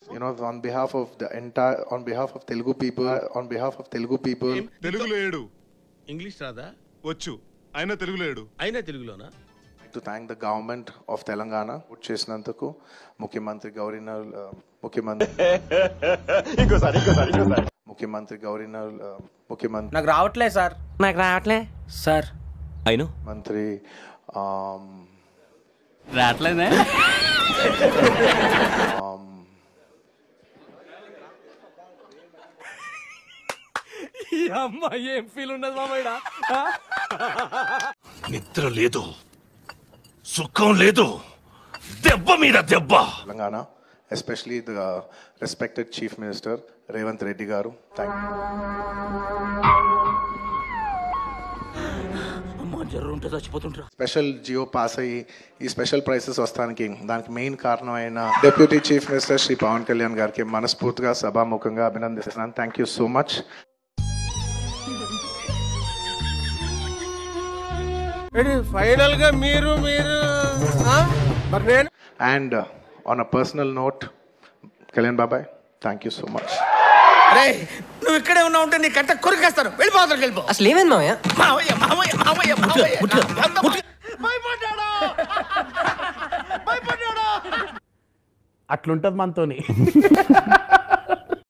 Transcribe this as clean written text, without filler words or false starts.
You know, on behalf of Telugu people, తెలుగులో ఏడు English రాదా? వచ్చు, అయినా తెలుగులో ఏడు. అయినా తెలుగులోనా? to thank the government of Telangana చేసినందుకు ముఖ్యమంత్రి గవర్నర్ నాకు రావట్లే సార్. సార్ అయిను మంత్రి రావట్లేదే. ఈ అమ్మాయి ఏం ఫీల్ ఉండదు మామయ్య. నిద్ర లేదు, సుఖం లేదు, దెబ్బ మీద దెబ్బ. Telangana, especially the respected chief minister Revanth Reddy గారు, thank you. Special GO pass అయ్యి ఈ స్పెషల్ ప్రైసెస్ వస్తానికి దానికి మెయిన్ కారణమైన deputy chief minister Shri Pavan Kalyan గారికి మనస్ఫూర్తిగా సభాముఖంగా అభినందిస్తున్నాను. Thank you so much. Final గా మీరు and on a personal note, Kalyan బాబాయ్, థ్యాంక్ యూ సో మచ్. నువ్వు ఇక్కడే ఉన్నావు ఉంటే నీ కట్ట కొరికేస్తాను. వెళ్ళిపోతాను, వెళ్ళిపో. అసలు ఏమైంది మామయ్య? మావయ్య మావయ్య మావయ్య అట్లుంటది మనతోని.